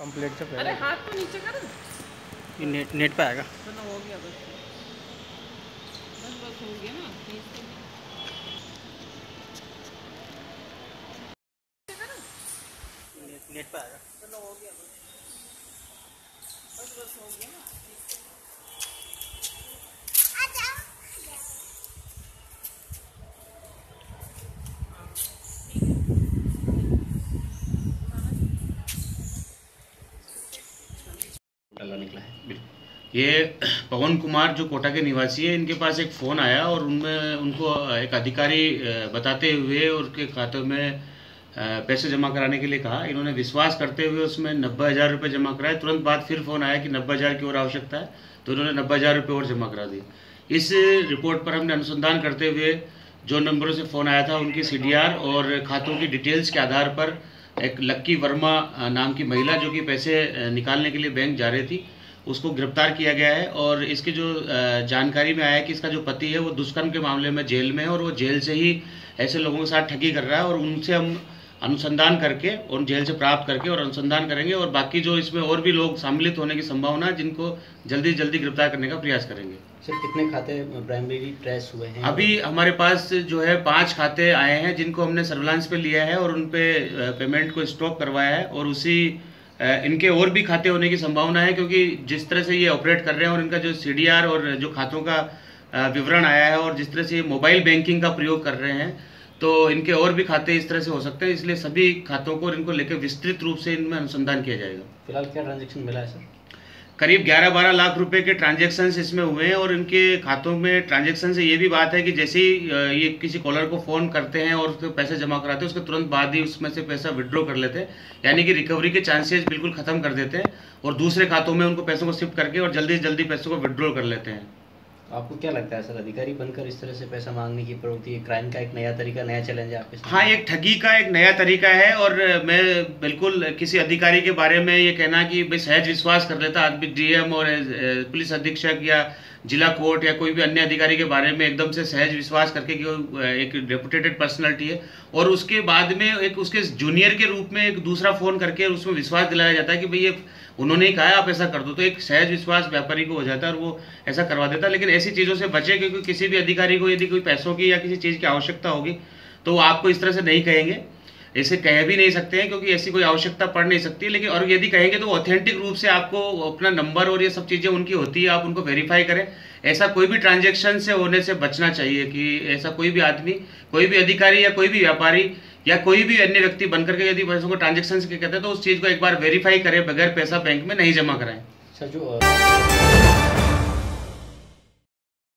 Complete से अरे हाथ तो नीचे कर। ये नेट पे आएगा। चलो हो गया बस बस हो गया ना। नेट पे आएगा। चलो हो गया बस बस हो गया ना। निकला है। ये पवन कुमार जो कोटा के निवासी है, इनके पास एक फ़ोन आया और उनमें उनको एक अधिकारी बताते हुए उनके खाते में पैसे जमा कराने के लिए कहा। इन्होंने विश्वास करते हुए उसमें 90,000 रुपये जमा कराए। तुरंत बाद फिर फ़ोन आया कि 90,000 की और आवश्यकता है, तो इन्होंने 90,000 रुपये और जमा करा दिए। इस रिपोर्ट पर हमने अनुसंधान करते हुए जो नंबरों से फ़ोन आया था उनकी CDR और खातों की डिटेल्स के आधार पर एक लक्की वर्मा नाम की महिला जो कि पैसे निकालने के लिए बैंक जा रही थी, उसको गिरफ्तार किया गया है। और इसके जो जानकारी में आया है कि इसका जो पति है वो दुष्कर्म के मामले में जेल में है और वो जेल से ही ऐसे लोगों के साथ ठगी कर रहा है। और उनसे हम अनुसंधान करके उन जेल से प्राप्त करके और अनुसंधान करेंगे और बाकी जो इसमें और भी लोग सम्मिलित होने की संभावना है जिनको जल्दी जल्दी गिरफ्तार करने का प्रयास करेंगे। सर कितने खाते प्राइमरी ट्रेस हुए हैं? अभी हमारे पास जो है 5 खाते आए हैं जिनको हमने सर्विलांस पे लिया है और उन पे पेमेंट को स्टॉप करवाया है। और उसी इनके और भी खाते होने की संभावना है, क्योंकि जिस तरह से ये ऑपरेट कर रहे हैं और इनका जो CDR और जो खातों का विवरण आया है और जिस तरह से ये मोबाइल बैंकिंग का प्रयोग कर रहे हैं, तो इनके और भी खाते इस तरह से हो सकते हैं। इसलिए सभी खातों को इनको लेकर विस्तृत रूप से इनमें अनुसंधान किया जाएगा। फिलहाल क्या ट्रांजेक्शन मिला है सर? करीब 11-12 लाख रुपए के ट्रांजैक्शंस इसमें हुए हैं। और इनके खातों में ट्रांजैक्शन से ये भी बात है कि जैसे ही ये किसी कॉलर को फ़ोन करते हैं और उसके पैसे जमा कराते हैं, उसके तुरंत बाद ही उसमें से पैसा विड्रॉ कर लेते हैं, यानी कि रिकवरी के चांसेस बिल्कुल ख़त्म कर देते हैं और दूसरे खातों में उनको पैसों को शिफ्ट करके और जल्दी से जल्दी पैसों को विड्रॉ कर लेते हैं। आपको क्या लगता है सर, अधिकारी बनकर इस तरह से पैसा मांगने की प्रवृत्ति क्राइम का एक नया तरीका, नया चैलेंज है आपके सामने? हाँ, एक ठगी का एक नया तरीका है। और मैं बिल्कुल किसी अधिकारी के बारे में ये कहना कि भाई सहज विश्वास कर लेता आदमी, DM और पुलिस अधीक्षक या जिला कोर्ट या कोई भी अन्य अधिकारी के बारे में एकदम से सहज विश्वास करके कि वो एक रेपुटेटेड पर्सनैलिटी है और उसके बाद में एक उसके जूनियर के रूप में एक दूसरा फ़ोन करके उसमें विश्वास दिलाया जाता है कि भाई ये उन्होंने ही कहा है आप ऐसा कर दो, तो एक सहज विश्वास व्यापारी को हो जाता है और वो ऐसा करवा देता है। लेकिन ऐसी चीज़ों से बचे, क्योंकि किसी भी अधिकारी को यदि कोई पैसों की या किसी चीज़ की आवश्यकता होगी तो वो आपको इस तरह से नहीं कहेंगे, ऐसे कह भी नहीं सकते हैं क्योंकि ऐसी कोई आवश्यकता पड़ नहीं सकती। लेकिन और यदि कहेंगे तो ऑथेंटिक रूप से आपको अपना नंबर और ये सब चीज़ें उनकी होती है, आप उनको वेरीफाई करें। ऐसा कोई भी ट्रांजैक्शन से होने से बचना चाहिए कि ऐसा कोई भी आदमी, कोई भी अधिकारी या कोई भी व्यापारी या कोई भी अन्य व्यक्ति बनकर के यदि पैसों को ट्रांजैक्शन के कहते हैं तो उस चीज़ को एक बार वेरीफाई करें, बगैर पैसा बैंक में नहीं जमा कराएं। सर जो